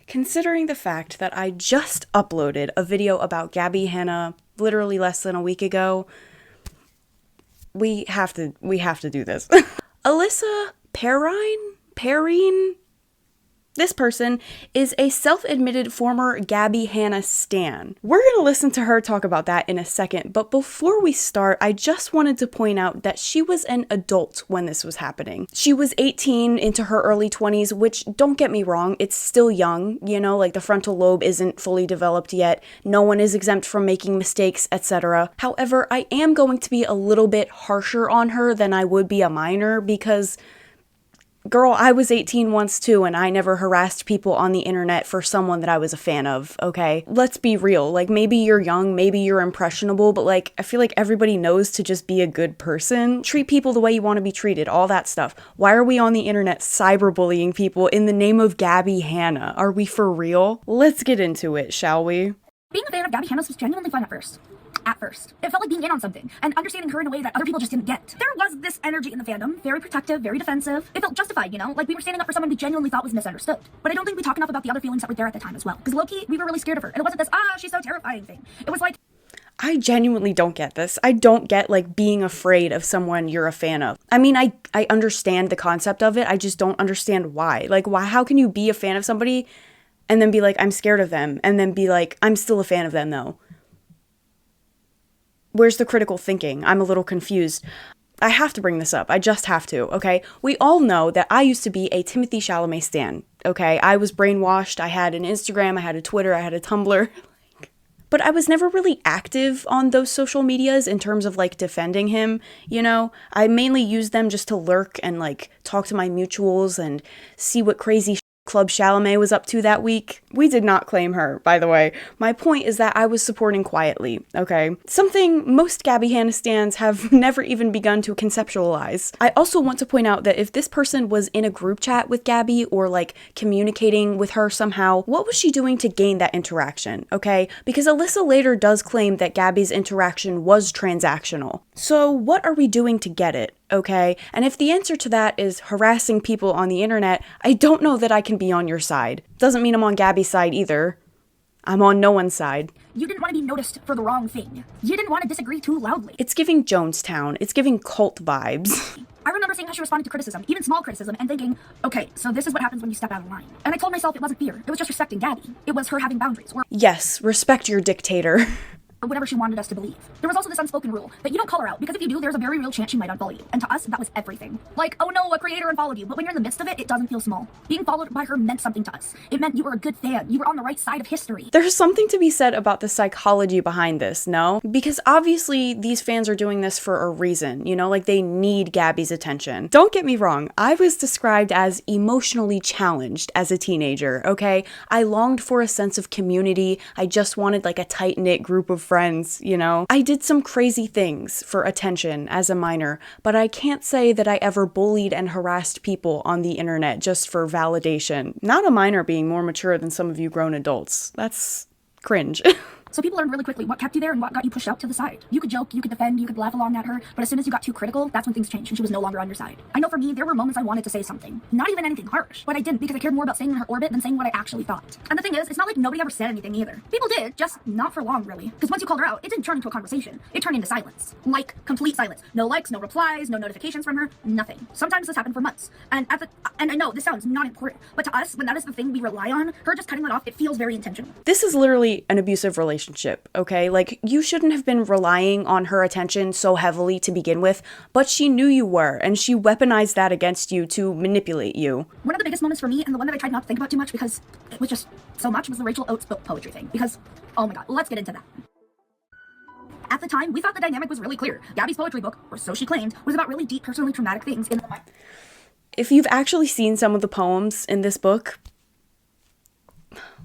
Considering the fact that I just uploaded a video about Gabbie Hanna literally less than a week ago, we have to do this. Alyssa Perrine? This person is a self-admitted former Gabbie Hanna stan. We're gonna listen to her talk about that in a second, but before we start, I just wanted to point out that she was an adult when this was happening. She was 18 into her early 20s, which, don't get me wrong, it's still young, you know, like the frontal lobe isn't fully developed yet, no one is exempt from making mistakes, etc. However, I am going to be a little bit harsher on her than I would be a minor because girl, I was 18 once too, and I never harassed people on the internet for someone that I was a fan of, okay? Let's be real, like, maybe you're young, maybe you're impressionable, but like, I feel like everybody knows to just be a good person. Treat people the way you want to be treated, all that stuff. Why are we on the internet cyberbullying people in the name of Gabbie Hanna? Are we for real? Let's get into it, shall we? Being a fan of Gabbie Hanna was genuinely fun at first. It felt like being in on something, and understanding her in a way that other people just didn't get. There was this energy in the fandom, very protective, very defensive. It felt justified, you know? Like we were standing up for someone we genuinely thought was misunderstood. But I don't think we talk enough about the other feelings that were there at the time as well. Because low-key, we were really scared of her. And it wasn't this, she's so terrifying thing. It was like, I genuinely don't get this. I don't get, like, being afraid of someone you're a fan of. I mean, I understand the concept of it, I just don't understand why. Like, how can you be a fan of somebody and then be like, I'm scared of them, and then be like, I'm still a fan of them, though? Where's the critical thinking? I'm a little confused. I have to bring this up. I just have to, okay? We all know that I used to be a Timothée Chalamet stan, okay? I was brainwashed. I had an Instagram, I had a Twitter, I had a Tumblr. But I was never really active on those social medias in terms of, like, defending him, you know? I mainly used them just to lurk and, like, talk to my mutuals and see what crazy Club Chalamet was up to that week. We did not claim her, by the way. My point is that I was supporting quietly, okay? Something most Gabbie Hanna stans have never even begun to conceptualize. I also want to point out that if this person was in a group chat with Gabbie or like communicating with her somehow, what was she doing to gain that interaction, okay? Because Alyssa later does claim that Gabbie's interaction was transactional. So what are we doing to get it? Okay, and if the answer to that is harassing people on the internet, I don't know that I can be on your side. Doesn't mean I'm on Gabbie's side either. I'm on no one's side. You didn't want to be noticed for the wrong thing. You didn't want to disagree too loudly. It's giving Jonestown. It's giving cult vibes. I remember seeing how she responded to criticism, even small criticism, and thinking, okay, so this is what happens when you step out of line. And I told myself it wasn't fear. It was just respecting Gabbie. It was her having boundaries. Yes, respect your dictator. Or whatever she wanted us to believe. There was also this unspoken rule that you don't call her out, because if you do, there's a very real chance she might unfollow you. And to us, that was everything. Like, oh no, a creator unfollowed you. But when you're in the midst of it, it doesn't feel small. Being followed by her meant something to us. It meant you were a good fan. You were on the right side of history. There's something to be said about the psychology behind this, no? Because obviously these fans are doing this for a reason, you know? Like, they need Gabbie's attention. Don't get me wrong, I was described as emotionally challenged as a teenager, okay? I longed for a sense of community. I just wanted like a tight-knit group of friends, you know? I did some crazy things for attention as a minor, but I can't say that I ever bullied and harassed people on the internet just for validation. Not a minor being more mature than some of you grown adults. That's cringe. So people learned really quickly what kept you there and what got you pushed out to the side. You could joke, you could defend, you could laugh along at her, but as soon as you got too critical, that's when things changed and she was no longer on your side. I know for me, there were moments I wanted to say something. Not even anything harsh, but I didn't because I cared more about staying in her orbit than saying what I actually thought. And the thing is, it's not like nobody ever said anything either. People did, just not for long really. Because once you called her out, it didn't turn into a conversation. It turned into silence. Like, complete silence. No likes, no replies, no notifications from her, nothing. Sometimes this happened for months. And I know this sounds not important, but to us, when that is the thing we rely on, her just cutting that off, it feels very intentional. This is literally an abusive relationship, okay? Like, you shouldn't have been relying on her attention so heavily to begin with, but she knew you were, and she weaponized that against you to manipulate you. One of the biggest moments for me, and the one that I tried not to think about too much because it was just so much, was the Rachel Oates book poetry thing. Because, oh my god, let's get into that. At the time, we thought the dynamic was really clear. Gabbie's poetry book, or so she claimed, was about really deep, personally traumatic things in the mind. If you've actually seen some of the poems in this book,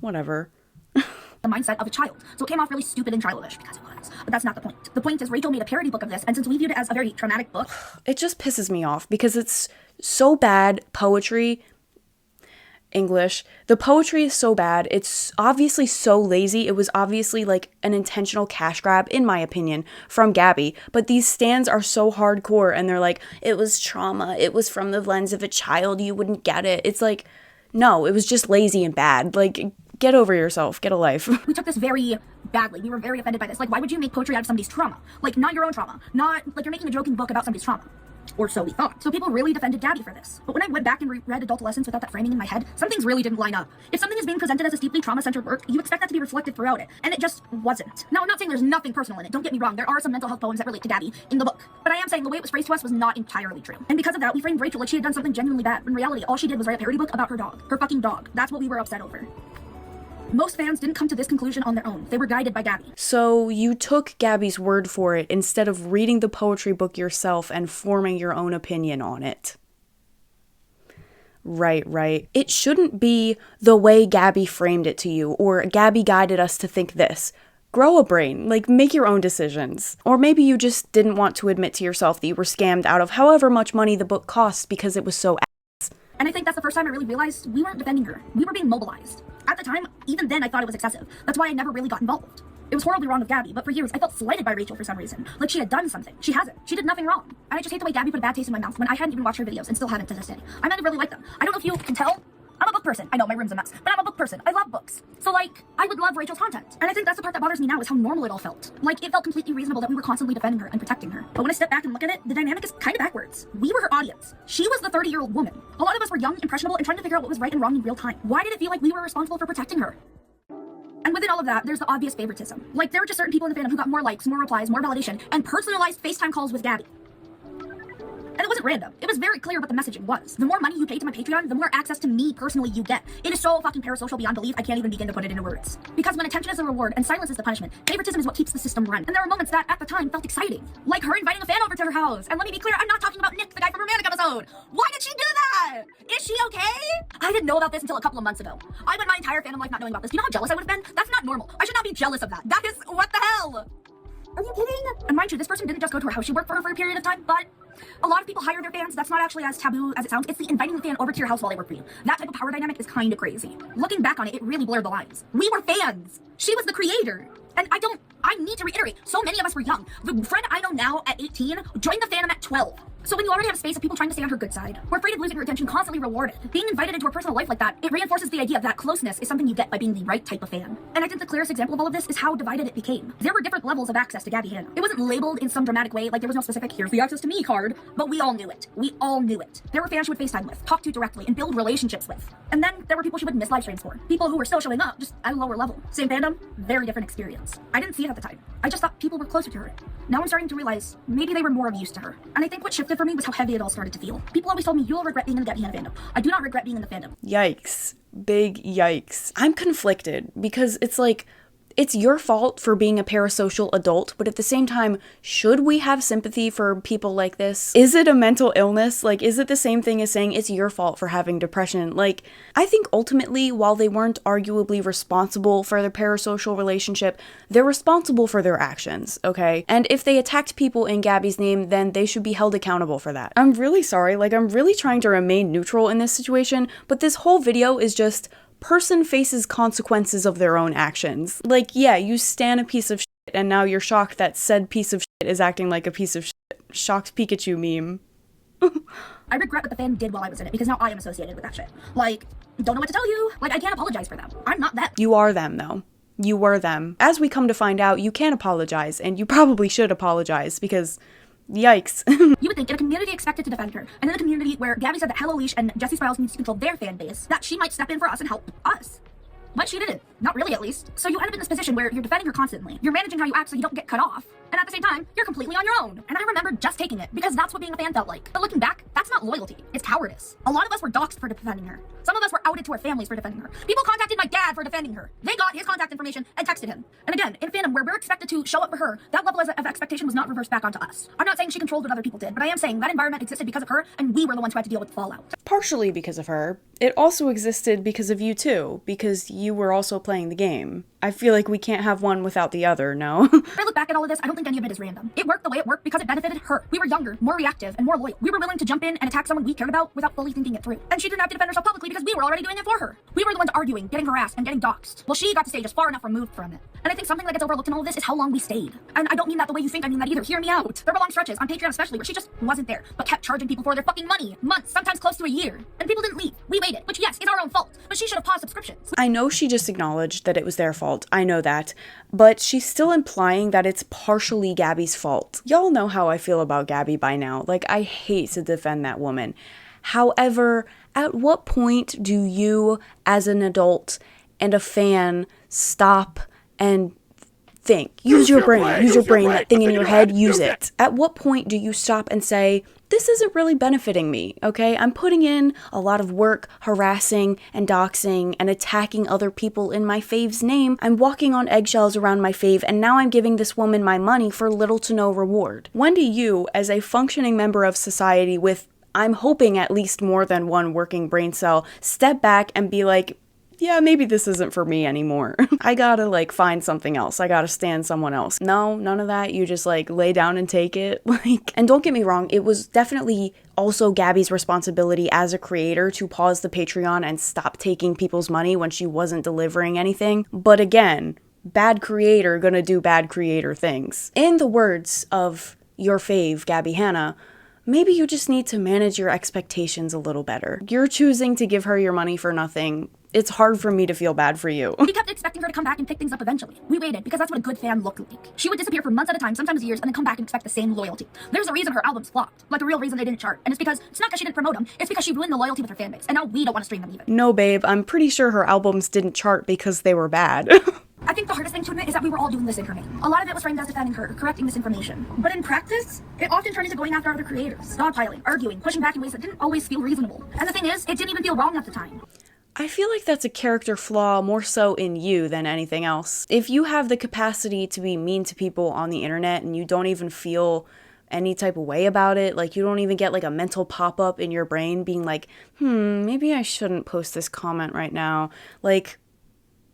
whatever. The mindset of a child. So it came off really stupid and childish because it was. But that's not the point. The point is Rachel made a parody book of this, and since we viewed it as a very traumatic book, it just pisses me off because it's so bad poetry. English. The poetry is so bad. It's obviously so lazy. It was obviously like an intentional cash grab, in my opinion, from Gabbie. But these stans are so hardcore and they're like, it was trauma. It was from the lens of a child. You wouldn't get it. It's like, No, it was just lazy and bad. Like, get over yourself. Get a life. We took this very badly. We were very offended by this. Like, why would you make poetry out of somebody's trauma? Like, not your own trauma. Not, like, you're making a joking book about somebody's trauma. Or so we thought. So people really defended Gabbie for this. But when I went back and read Adult Lessons without that framing in my head, some things really didn't line up. If something is being presented as a deeply trauma-centered work, you expect that to be reflected throughout it. And it just wasn't. Now, I'm not saying there's nothing personal in it. Don't get me wrong. There are some mental health poems that relate to Gabbie in the book. But I am saying the way it was phrased to us was not entirely true. And because of that, we framed Rachel like she had done something genuinely bad. In reality, all she did was write a parody book about her dog. Her fucking dog. That's what we were upset over. Most fans didn't come to this conclusion on their own. They were guided by Gabbie. So you took Gabbie's word for it instead of reading the poetry book yourself and forming your own opinion on it. Right. It shouldn't be the way Gabbie framed it to you, or Gabbie guided us to think this. Grow a brain, like make your own decisions. Or maybe you just didn't want to admit to yourself that you were scammed out of however much money the book cost because it was so ass. And I think that's the first time I really realized we weren't defending her. We were being mobilized. At the time, even then I thought it was excessive. That's why I never really got involved. It was horribly wrong with Gabbie, but for years I felt slighted by Rachel for some reason. Like she had done something. She hasn't. She did nothing wrong. And I just hate the way Gabbie put a bad taste in my mouth when I hadn't even watched her videos and still haven't to this day. I meant to really like them. I don't know if you can tell. I'm a book person. I know my room's a mess, but I'm a book person. I love books. So like, I would love Rachel's content. And I think that's the part that bothers me now is how normal it all felt. Like, it felt completely reasonable that we were constantly defending her and protecting her. But when I step back and look at it, the dynamic is kind of backwards. We were her audience. She was the 30-year-old woman. A lot of us were young, impressionable, and trying to figure out what was right and wrong in real time. Why did it feel like we were responsible for protecting her? And within all of that, there's the obvious favoritism. Like, there were just certain people in the fandom who got more likes, more replies, more validation, and personalized FaceTime calls with Gabbie. And it wasn't random. It was very clear what the messaging was. The more money you pay to my Patreon, the more access to me personally you get. It is so fucking parasocial beyond belief, I can't even begin to put it into words. Because when attention is the reward and silence is the punishment, favoritism is what keeps the system running. And there were moments that, at the time, felt exciting. Like her inviting a fan over to her house. And let me be clear, I'm not talking about Nick, the guy from Romantic episode. Why did she do that? Is she okay? I didn't know about this until a couple of months ago. I went my entire fandom life not knowing about this. You know how jealous I would have been? That's not normal. I should not be jealous of that. That is, what the hell? Are you kidding? And mind you, this person didn't just go to her house. She worked for her for a period of time, but a lot of people hire their fans. That's not actually as taboo as it sounds. It's the inviting the fan over to your house while they work for you. That type of power dynamic is kind of crazy. Looking back on it, it really blurred the lines. We were fans. She was the creator. And I need to reiterate, so many of us were young. The friend I know now at 18 joined the fandom at 12. So when you already have a space of people trying to stay on her good side, we're afraid of losing her attention, constantly rewarded. Being invited into her personal life like that, it reinforces the idea that closeness is something you get by being the right type of fan. And I think the clearest example of all of this is how divided it became. There were different levels of access to Gabbie Hanna. It wasn't labeled in some dramatic way, like there was no specific, here's the access to me card, but we all knew it. We all knew it. There were fans she would FaceTime with, talk to directly, and build relationships with. And then there were people she would miss live streams for. People who were still showing up, just at a lower level. Same fandom, very different experience. I didn't see it at the time. I just thought people were closer to her. Now I'm starting to realize maybe they were more of use to her. And I think what shifted for me was how heavy it all started to feel. People always told me, you'll regret being in the Gabbie Hanna fandom. I do not regret being in the fandom. Yikes. Big yikes. I'm conflicted because it's like, it's your fault for being a parasocial adult, but at the same time, should we have sympathy for people like this? Is it a mental illness? Like, is it the same thing as saying it's your fault for having depression? Like, I think ultimately, while they weren't arguably responsible for their parasocial relationship, they're responsible for their actions, okay? And if they attacked people in Gabbie's name, then they should be held accountable for that. I'm really sorry, like, I'm really trying to remain neutral in this situation, but this whole video is just person faces consequences of their own actions. Like, yeah, you stan a piece of shit and now you're shocked that said piece of shit is acting like a piece of shit. Shocked Pikachu meme. I regret what the fan did while I was in it because now I am associated with that shit. Like, don't know what to tell you. Like, I can't apologize for them. I'm not them. You are them, though. You were them. As we come to find out, you can apologize, and you probably should apologize because yikes. You would think in a community expected to defend her, and in a community where Gabbie said that Hello Leash and JessiSmiles needs to control their fan base, that she might step in for us and help us. But she didn't. Not really, at least. So you end up in this position where you're defending her constantly. You're managing how you act so you don't get cut off. And at the same time, you're completely on your own. And I remember just taking it, because that's what being a fan felt like. But looking back, that's not loyalty. It's cowardice. A lot of us were doxxed for defending her. Some of us were outed to our families for defending her. People contacted my dad for defending her. They got his contact information and texted him. And again, in a fandom where we're expected to show up for her, that level of expectation was not reversed back onto us. I'm not saying she controlled what other people did, but I am saying that environment existed because of her, and we were the ones who had to deal with the fallout. Partially because of her. It also existed because of you too, because you were also playing the game. I feel like we can't have one without the other, no? When I look back at all of this, I don't think any of it is random. It worked the way it worked because it benefited her. We were younger, more reactive, and more loyal. We were willing to jump in and attack someone we cared about without fully thinking it through. And she didn't have to defend herself publicly because we were already doing it for her. We were the ones arguing, getting harassed, and getting doxxed. Well, she got to stay just far enough removed from it. And I think something that gets overlooked in all of this is how long we stayed. And I don't mean that the way you think, I mean that either. Hear me out. There were long stretches, on Patreon especially, where she just wasn't there, but kept charging people for their fucking money. Months, sometimes close to a year. And people didn't leave. We waited, which yes, is our own fault. But she should have paused subscriptions. I know she just acknowledged that it was their fault. I know that. But she's still implying that it's partially Gabbie's fault. Y'all know how I feel about Gabbie by now. Like, I hate to defend that woman. However, at what point do you, as an adult and a fan, stop and think? Use your brain, that thing in your head, use it. At what point do you stop and say, this isn't really benefiting me, okay? I'm putting in a lot of work, harassing and doxing and attacking other people in my fave's name. I'm walking on eggshells around my fave, and now I'm giving this woman my money for little to no reward. When do you, as a functioning member of society with, I'm hoping, at least more than one working brain cell, step back and be like, yeah, maybe this isn't for me anymore. I gotta, like, find something else. I gotta stand someone else. No, none of that. You just, like, lay down and take it. Like, and don't get me wrong, it was definitely also Gabbie's responsibility as a creator to pause the Patreon and stop taking people's money when she wasn't delivering anything. But again, bad creator gonna do bad creator things. In the words of your fave, Gabbie Hanna, maybe you just need to manage your expectations a little better. You're choosing to give her your money for nothing. It's hard for me to feel bad for you. We kept expecting her to come back and pick things up eventually. We waited because that's what a good fan looked like. She would disappear for months at a time, sometimes years, and then come back and expect the same loyalty. There's a reason her albums flopped. Like, the real reason they didn't chart. And it's because, it's not because she didn't promote them, it's because she ruined the loyalty with her fanbase. And now we don't want to stream them either. No, babe, I'm pretty sure her albums didn't chart because they were bad. I think the hardest thing to admit is that we were all doing this in her name. A lot of it was framed as defending her, correcting misinformation. But in practice, it often turned into going after other creators, dogpiling, arguing, pushing back in ways that didn't always feel reasonable. And the thing is, it didn't even feel wrong at the time. I feel like that's a character flaw more so in you than anything else. If you have the capacity to be mean to people on the internet and you don't even feel any type of way about it, like you don't even get like a mental pop-up in your brain being like, maybe I shouldn't post this comment right now. Like,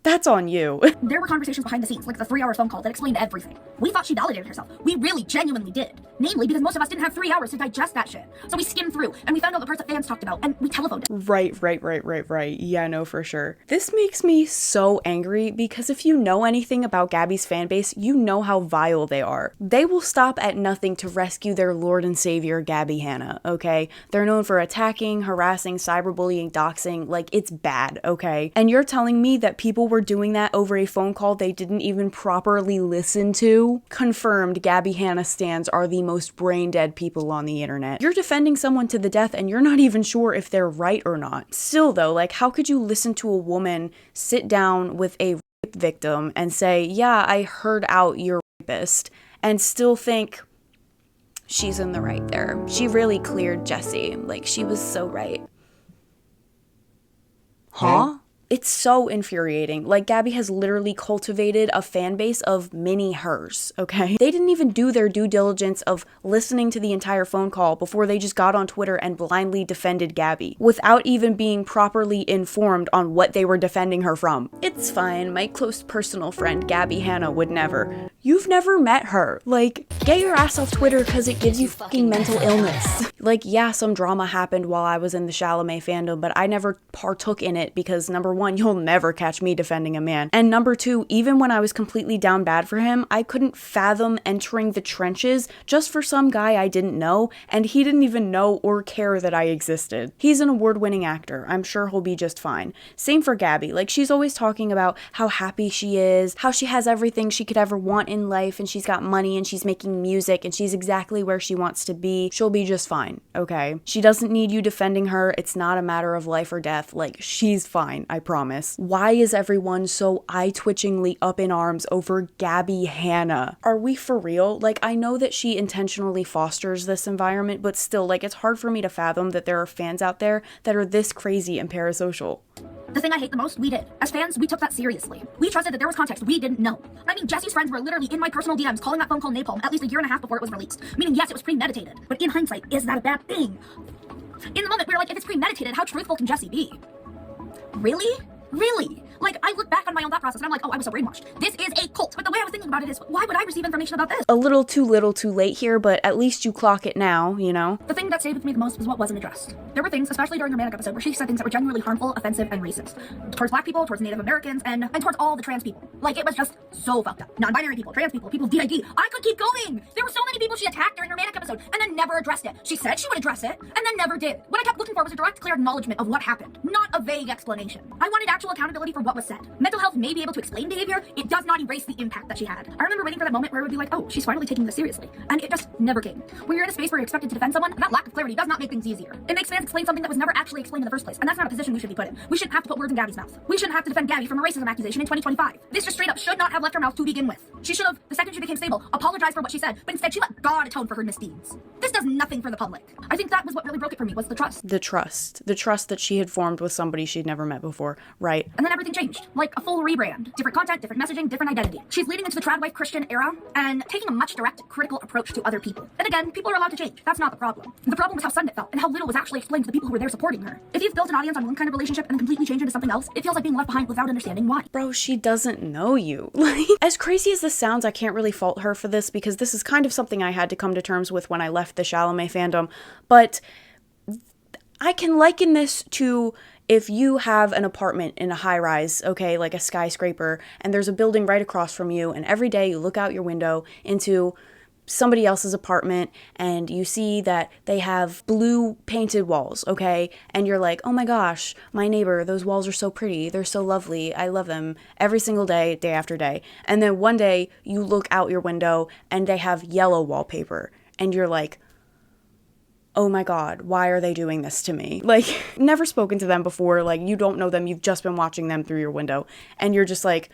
that's on you. There were conversations behind the scenes, like the 3-hour phone call that explained everything. We thought she validated herself. We really, genuinely did. Namely, because most of us didn't have 3 hours to digest that shit. So we skimmed through, and we found all the parts that fans talked about, and we telephoned it. Right. Yeah, no, for sure. This makes me so angry because if you know anything about Gabbie's fanbase, you know how vile they are. They will stop at nothing to rescue their Lord and Savior, Gabbie Hanna, okay? They're known for attacking, harassing, cyberbullying, doxing, like, it's bad, okay? And you're telling me that people were doing that over a phone call they didn't even properly listen to? Confirmed, Gabbie Hanna stans are the most brain-dead people on the internet. You're defending someone to the death and you're not even sure if they're right or not. Still though, like, how could you listen to a woman sit down with a rape victim and say, yeah, I heard out your rapist, and still think she's in the right there? She really cleared Jessie. Like, she was so right. Huh? It's so infuriating. Like, Gabbie has literally cultivated a fan base of mini hers, okay? They didn't even do their due diligence of listening to the entire phone call before they just got on Twitter and blindly defended Gabbie without even being properly informed on what they were defending her from. It's fine, my close personal friend Gabbie Hanna would never. You've never met her. Like, get your ass off Twitter because it gives you fucking mental illness. Like, yeah, some drama happened while I was in the Chalamet fandom, but I never partook in it because, number one, you'll never catch me defending a man. And number two, even when I was completely down bad for him, I couldn't fathom entering the trenches just for some guy I didn't know, and he didn't even know or care that I existed. He's an award-winning actor. I'm sure he'll be just fine. Same for Gabbie. Like, she's always talking about how happy she is, how she has everything she could ever want in life, and she's got money, and she's making music, and she's exactly where she wants to be. She'll be just fine, okay? She doesn't need you defending her. It's not a matter of life or death. Like, she's fine, I promise. Why is everyone so eye-twitchingly up in arms over Gabbie Hanna? Are we for real? Like, I know that she intentionally fosters this environment, but still, like, it's hard for me to fathom that there are fans out there that are this crazy and parasocial. The thing I hate the most, we did. As fans, we took that seriously. We trusted that there was context we didn't know. I mean, Jessie's friends were literally in my personal DMs calling that phone call napalm at least 1.5 years before it was released. Meaning, yes, it was premeditated. But in hindsight, is that a bad thing? In the moment, we were like, if it's premeditated, how truthful can Jessie be? Really? Like, I look back on my own thought process and I'm like, oh, was so brainwashed. This is a cult. But the way I was thinking about it is, why would I receive information about this? A little too late here, but at least you clock it now, you know? The thing that stayed with me the most was what wasn't addressed. There were things, especially during her Manic episode, where she said things that were genuinely harmful, offensive, and racist. Towards black people, towards Native Americans, and towards all the trans people. Like, it was just so fucked up. Non-binary people, trans people, people with DID. I could keep going! There were so many people she attacked during her Manic episode, and then never addressed it. She said she would address it, and then never did. What I kept looking for was a direct, clear acknowledgement of what happened, not a vague explanation. I wanted actual accountability for what was said. Mental health may be able to explain behavior, it does not erase the impact that she had. I remember waiting for that moment where it would be like, oh, she's finally taking this seriously. And it just never came. When you're in a space where you're expected to defend someone, that lack of clarity does not make things easier. It makes fans explain something that was never actually explained in the first place, and that's not a position we should be put in. We shouldn't have to put words in Gabbie's mouth. We shouldn't have to defend Gabbie from a racism accusation in 2025. This just straight up should not have left her mouth to begin with. She should have, the second she became stable, apologized for what she said, but instead she let God atone for her misdeeds. This does nothing for the public. I think that was what really broke it for me, was the trust. The trust that she had formed with somebody she'd never met before, right? And then everything changed, like a full rebrand. Different content, different messaging, different identity. She's leading into the trad wife Christian era and taking a much direct, critical approach to other people. And again, people are allowed to change. That's not the problem. The problem was how sudden it felt and how little was actually explained to the people who were there supporting her. If you've built an audience on one kind of relationship and then completely change into something else, it feels like being left behind without understanding why. Bro, she doesn't know you. Like, as crazy as this sounds, I can't really fault her for this because this is kind of something I had to come to terms with when I left the Chalamet fandom, but I can liken this to if you have an apartment in a high-rise, okay, like a skyscraper, and there's a building right across from you, and every day you look out your window into somebody else's apartment and you see that they have blue painted walls, okay? And you're like, oh my gosh, my neighbor, those walls are so pretty. They're so lovely. I love them every single day, day after day. And then one day you look out your window and they have yellow wallpaper and you're like, oh my God, why are they doing this to me? Like, never spoken to them before. Like, you don't know them. You've just been watching them through your window. And you're just like,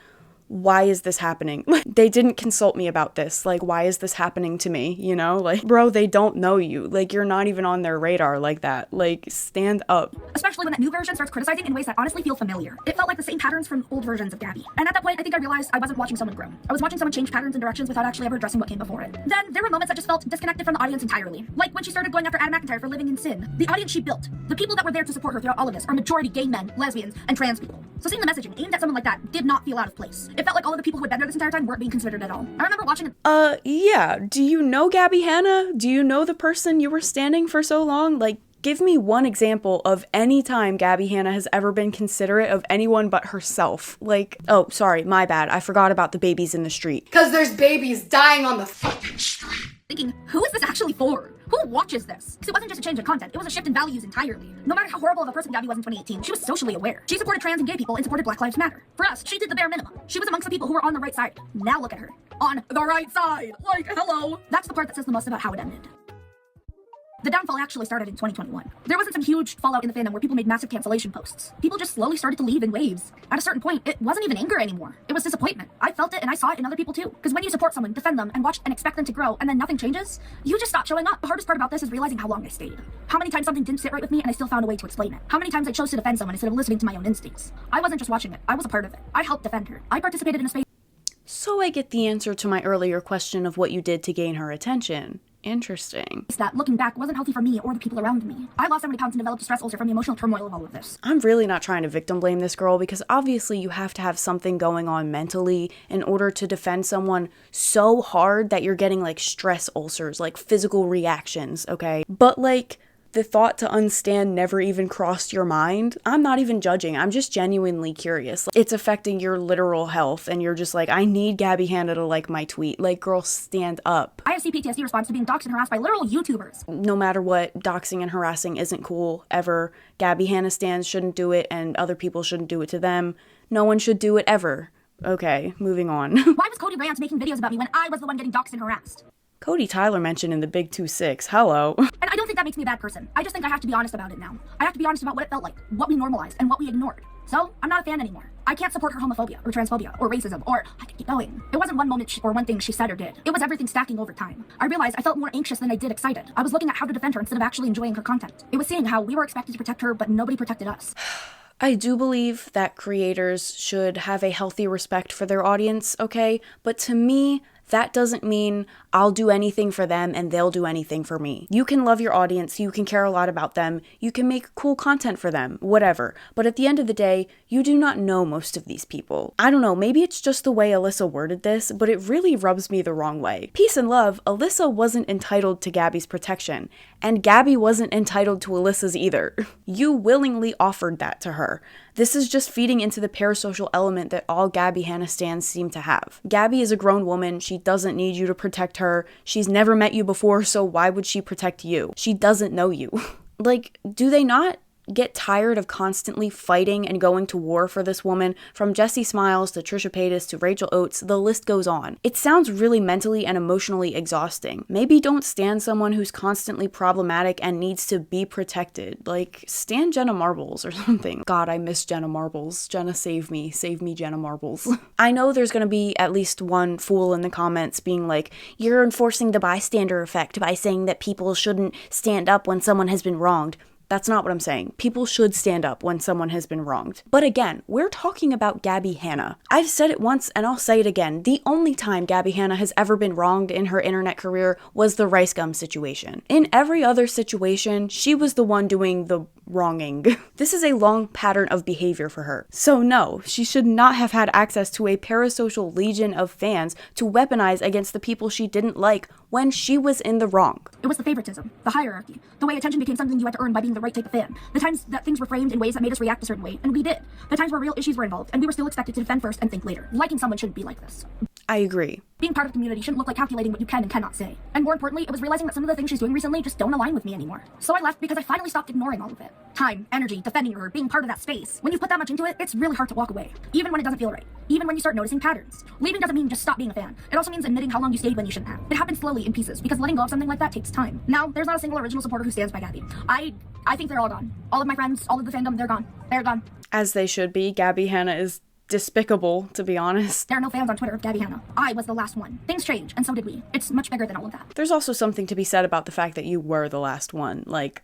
why is this happening? They didn't consult me about this. Like, why is this happening to me? You know, like, bro, they don't know you. Like, you're not even on their radar like that. Like, stand up. Especially when that new version starts criticizing in ways that honestly feel familiar. It felt like the same patterns from old versions of Gabbie. And at that point, I think I realized I wasn't watching someone grow. I was watching someone change patterns and directions without actually ever addressing what came before it. Then there were moments that just felt disconnected from the audience entirely. Like when she started going after Adam McIntyre for living in sin. The audience she built, the people that were there to support her throughout all of this, are majority gay men, lesbians, and trans people. So seeing the messaging aimed at someone like that did not feel out of place. It felt like all of the people who had been there this entire time weren't being considered at all. I remember watching yeah. Do you know Gabbie Hanna? Do you know the person you were standing for so long? Like, give me one example of any time Gabbie Hanna has ever been considerate of anyone but herself. Like, oh, sorry, my bad. I forgot about the babies in the street. 'Cause there's babies dying on the fucking street. Thinking, who is this actually for? Who watches this? Because it wasn't just a change in content, it was a shift in values entirely. No matter how horrible of a person Gabbie was in 2018, she was socially aware. She supported trans and gay people and supported Black Lives Matter. For us, she did the bare minimum. She was amongst the people who were on the right side. Now look at her. On the right side! Like, hello! That's the part that says the most about how it ended. The downfall actually started in 2021. There wasn't some huge fallout in the fandom where people made massive cancellation posts. People just slowly started to leave in waves. At a certain point, it wasn't even anger anymore. It was disappointment. I felt it and I saw it in other people too. Because when you support someone, defend them, and watch and expect them to grow, and then nothing changes, you just stop showing up. The hardest part about this is realizing how long I stayed. How many times something didn't sit right with me and I still found a way to explain it. How many times I chose to defend someone instead of listening to my own instincts. I wasn't just watching it. I was a part of it. I helped defend her. I participated in a space. So I get the answer to my earlier question of what you did to gain her attention. Interesting. That, looking back, wasn't healthy for me or the people around me. I lost 70 pounds and developed a stress ulcer from the emotional turmoil of all of this. I'm really not trying to victim blame this girl because obviously you have to have something going on mentally in order to defend someone so hard that you're getting like stress ulcers, like physical reactions, okay? But like, the thought to unstand never even crossed your mind. I'm not even judging. I'm just genuinely curious. It's affecting your literal health and you're just like, I need Gabbie Hanna to like my tweet. Like, girl, stand up. I have CPTSD response to being doxxed and harassed by literal YouTubers. No matter what, doxing and harassing isn't cool, ever. Gabbie Hanna stans shouldn't do it and other people shouldn't do it to them. No one should do it ever. Okay, moving on. Why was Cody Rance making videos about me when I was the one getting doxxed and harassed? Cody Tyler mentioned in the Big 2-6. Hello. And I don't think that makes me a bad person. I just think I have to be honest about it now. I have to be honest about what it felt like, what we normalized, and what we ignored. So, I'm not a fan anymore. I can't support her homophobia, or transphobia, or racism, or I could keep going. It wasn't one moment or one thing she said or did. It was everything stacking over time. I realized I felt more anxious than I did excited. I was looking at how to defend her instead of actually enjoying her content. It was seeing how we were expected to protect her, but nobody protected us. I do believe that creators should have a healthy respect for their audience, okay? But to me, that doesn't mean I'll do anything for them and they'll do anything for me. You can love your audience, you can care a lot about them, you can make cool content for them, whatever. But at the end of the day, you do not know most of these people. I don't know, maybe it's just the way Alyssa worded this, but it really rubs me the wrong way. Peace and love, Alyssa wasn't entitled to Gabbie's protection, and Gabbie wasn't entitled to Alyssa's either. You willingly offered that to her. This is just feeding into the parasocial element that all Gabbie Hanna stans seem to have. Gabbie is a grown woman, she doesn't need you to protect her, she's never met you before, so why would she protect you? She doesn't know you. Like, do they not get tired of constantly fighting and going to war for this woman? From JessiSmiles to Trisha Paytas to Rachel Oates, the list goes on. It sounds really mentally and emotionally exhausting. Maybe don't stan someone who's constantly problematic and needs to be protected. Like, stan Jenna Marbles or something. God, I miss Jenna Marbles. Jenna, save me. Save me, Jenna Marbles. I know there's gonna be at least one fool in the comments being like, you're enforcing the bystander effect by saying that people shouldn't stand up when someone has been wronged. That's not what I'm saying. People should stand up when someone has been wronged. But again, we're talking about Gabbie Hanna. I've said it once and I'll say it again. The only time Gabbie Hanna has ever been wronged in her internet career was the rice gum situation. In every other situation, she was the one doing the wronging. This is a long pattern of behavior for her. So no, she should not have had access to a parasocial legion of fans to weaponize against the people she didn't like when she was in the wrong. It was the favoritism, the hierarchy, the way attention became something you had to earn by being the right type of fan, the times that things were framed in ways that made us react a certain way, and we did, the times where real issues were involved, and we were still expected to defend first and think later. Liking someone shouldn't be like this. I agree. Being part of a community shouldn't look like calculating what you can and cannot say. And more importantly, it was realizing that some of the things she's doing recently just don't align with me anymore. So I left because I finally stopped ignoring all of it. Time, energy, defending her, being part of that space. When you put that much into it, it's really hard to walk away. Even when it doesn't feel right. Even when you start noticing patterns. Leaving doesn't mean just stop being a fan. It also means admitting how long you stayed when you shouldn't have. It happens slowly in pieces, because letting go of something like that takes time. Now, there's not a single original supporter who stands by Gabbie. I think they're all gone. All of my friends, all of the fandom, they're gone. They're gone. As they should be. Gabbie Hanna is despicable, to be honest. There are no fans on Twitter of Gabbie Hanna. I was the last one. Things change, and so did we. It's much bigger than all of that. There's also something to be said about the fact that you were the last one. Like,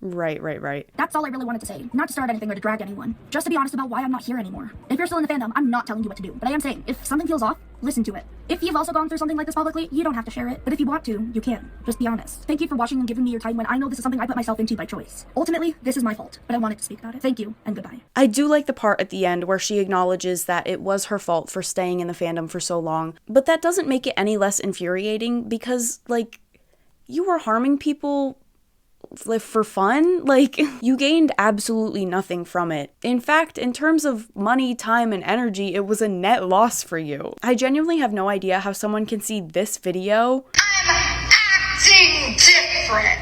Right. That's all I really wanted to say. Not to start anything or to drag anyone. Just to be honest about why I'm not here anymore. If you're still in the fandom, I'm not telling you what to do. But I am saying, if something feels off, listen to it. If you've also gone through something like this publicly, you don't have to share it. But if you want to, you can. Just be honest. Thank you for watching and giving me your time when I know this is something I put myself into by choice. Ultimately, this is my fault. But I wanted to speak about it. Thank you, and goodbye. I do like the part at the end where she acknowledges that it was her fault for staying in the fandom for so long. But that doesn't make it any less infuriating because, like, you were harming people for fun? Like, you gained absolutely nothing from it. In fact, in terms of money, time, and energy, it was a net loss for you. I genuinely have no idea how someone can see this video I'm acting different.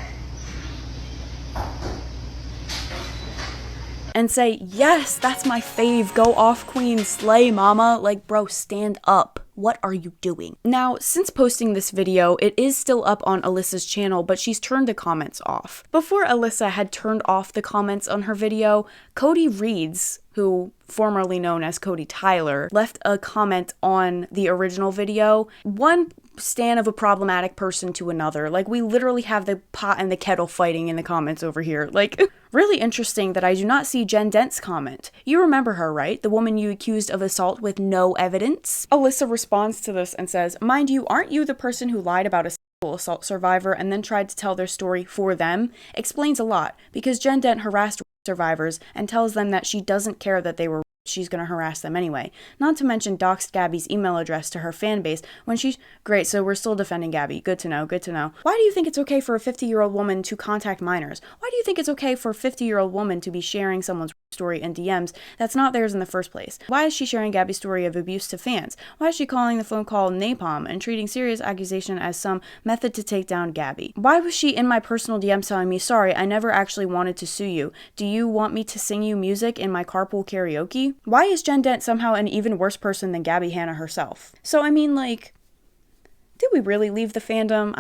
and say, yes, that's my fave, go off queen, slay mama. Like, bro, stand up. What are you doing? Now, since posting this video, it is still up on Alyssa's channel, but she's turned the comments off. Before Alyssa had turned off the comments on her video, Cody Reeds, who formerly known as Cody Tyler, left a comment on the original video. One stan of a problematic person to another. Like, we literally have the pot and the kettle fighting in the comments over here. Like, really interesting that I do not see JenDent's comment. You remember her, right? The woman you accused of assault with no evidence? Alyssa responds to this and says, mind you, aren't you the person who lied about a sexual assault survivor and then tried to tell their story for them? Explains a lot, because JenDent harassed survivors and tells them that she doesn't care that they were she's gonna harass them anyway. Not to mention doxed Gabbie's email address to her fan base when she's great, so we're still defending Gabbie. Good to know, good to know. Why do you think it's okay for a 50-year-old woman to contact minors? Why do you think it's okay for a 50-year-old woman to be sharing someone's story in DMs that's not theirs in the first place? Why is she sharing Gabbie's story of abuse to fans? Why is she calling the phone call napalm and treating serious accusation as some method to take down Gabbie? Why was she in my personal DMs telling me, sorry, I never actually wanted to sue you. Do you want me to sing you music in my carpool karaoke? Why is JenDent somehow an even worse person than Gabbie Hanna herself? So, I mean, like, did we really leave the fandom?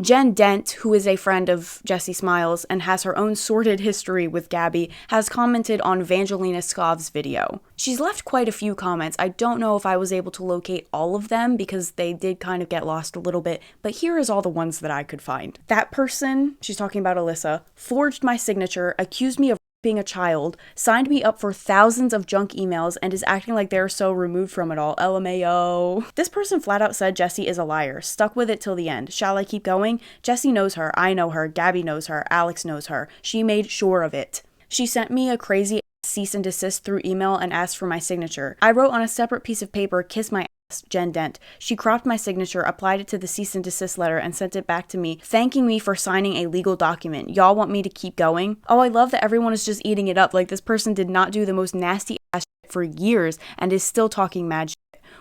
JenDent, who is a friend of JessiSmiles and has her own sordid history with Gabbie, has commented on VangelinaSkov's video. She's left quite a few comments. I don't know if I was able to locate all of them because they did kind of get lost a little bit, but here is all the ones that I could find. That person, she's talking about Alyssa, forged my signature, accused me of being a child, signed me up for thousands of junk emails, and is acting like they're so removed from it all. LMAO. This person flat out said Jessi is a liar. Stuck with it till the end. Shall I keep going? Jessi knows her. I know her. Gabbie knows her. Alex knows her. She made sure of it. She sent me a crazy cease and desist through email and asked for my signature. I wrote on a separate piece of paper, "Kiss my ass, JenDent." She cropped my signature, applied it to the cease and desist letter, and sent it back to me, thanking me for signing a legal document. Y'all want me to keep going? Oh, I love that everyone is just eating it up. Like, this person did not do the most nasty ass shit for years and is still talking mad shit.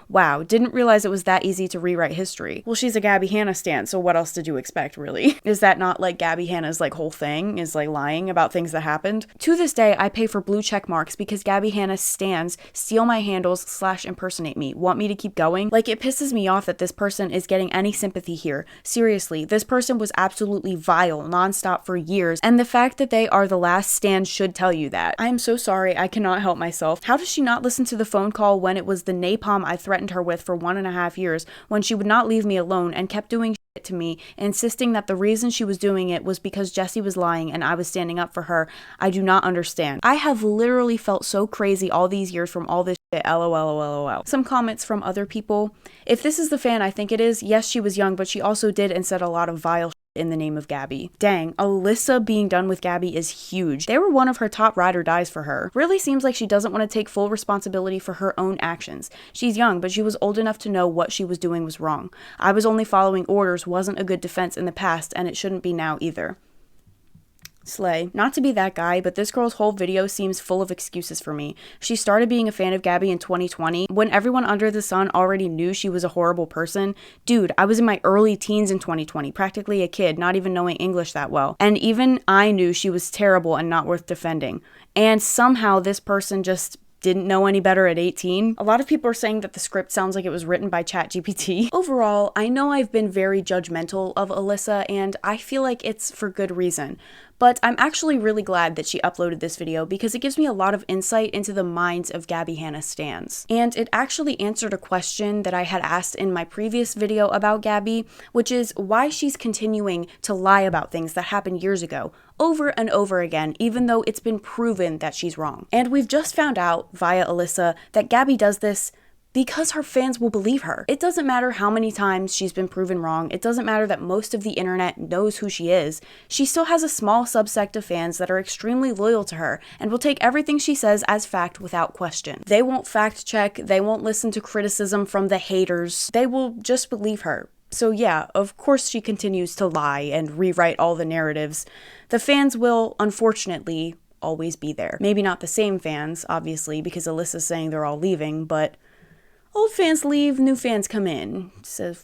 Wow, didn't realize it was that easy to rewrite history. Well, she's a Gabbie Hanna stan, so what else did you expect, really? Is that not like Gabbie Hanna's like whole thing, is like lying about things that happened? To this day, I pay for blue check marks because Gabbie Hanna stans steal my handles / impersonate me. Want me to keep going? Like, it pisses me off that this person is getting any sympathy here. Seriously, this person was absolutely vile nonstop for years, and the fact that they are the last stan should tell you that. I am so sorry, I cannot help myself. How does she not listen to the phone call when it was the napalm I threatened her with for 1.5 years, when she would not leave me alone and kept doing shit to me, insisting that the reason she was doing it was because Jessi was lying and I was standing up for her? I do not understand. I have literally felt so crazy all these years from all this shit. LOL. Some comments from other people. If this is the fan I think it is, yes, she was young, but she also did and said a lot of vile shit in the name of Gabbie. Dang, Alyssa being done with Gabbie is huge. They were one of her top ride or dies for her. Really seems like she doesn't want to take full responsibility for her own actions. She's young, but she was old enough to know what she was doing was wrong. I was only following orders wasn't a good defense in the past, and it shouldn't be now either. Slay. Not to be that guy, but this girl's whole video seems full of excuses for me. She started being a fan of Gabbie in 2020, when everyone under the sun already knew she was a horrible person. Dude, I was in my early teens in 2020, practically a kid, not even knowing English that well. And even I knew she was terrible and not worth defending. And somehow this person just didn't know any better at 18. A lot of people are saying that the script sounds like it was written by ChatGPT. Overall, I know I've been very judgmental of Alyssa, and I feel like it's for good reason. But I'm actually really glad that she uploaded this video because it gives me a lot of insight into the minds of Gabbie Hanna stans. And it actually answered a question that I had asked in my previous video about Gabbie, which is why she's continuing to lie about things that happened years ago, over and over again, even though it's been proven that she's wrong. And we've just found out, via Alyssa, that Gabbie does this because her fans will believe her. It doesn't matter how many times she's been proven wrong. It doesn't matter that most of the internet knows who she is. She still has a small subsect of fans that are extremely loyal to her and will take everything she says as fact without question. They won't fact check. They won't listen to criticism from the haters. They will just believe her. So yeah, of course she continues to lie and rewrite all the narratives. The fans will, unfortunately, always be there. Maybe not the same fans, obviously, because Alyssa's saying they're all leaving, but old fans leave, new fans come in. It's a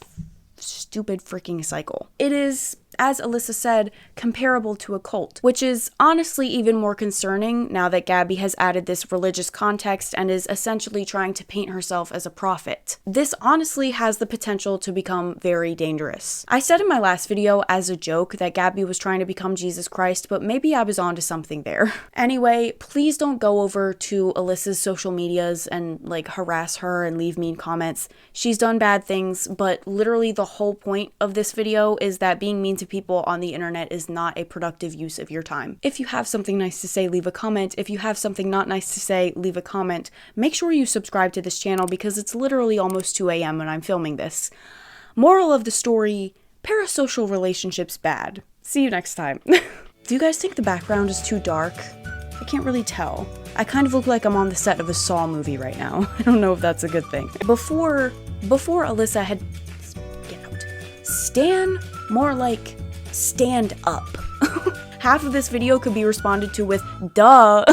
stupid freaking cycle. It is, as Alyssa said, comparable to a cult, which is honestly even more concerning now that Gabbie has added this religious context and is essentially trying to paint herself as a prophet. This honestly has the potential to become very dangerous. I said in my last video as a joke that Gabbie was trying to become Jesus Christ, but maybe I was onto something there. Anyway, please don't go over to Alyssa's social medias and like harass her and leave mean comments. She's done bad things, but literally the whole point of this video is that being mean to people on the internet is not a productive use of your time. If you have something nice to say, leave a comment. If you have something not nice to say, leave a comment. Make sure you subscribe to this channel because it's literally almost 2 a.m. when I'm filming this. Moral of the story, parasocial relationships bad. See you next time. Do you guys think the background is too dark? I can't really tell. I kind of look like I'm on the set of a Saw movie right now. I don't know if that's a good thing. Before Alyssa had... Get out. Stan? More like stand up. Half of this video could be responded to with duh.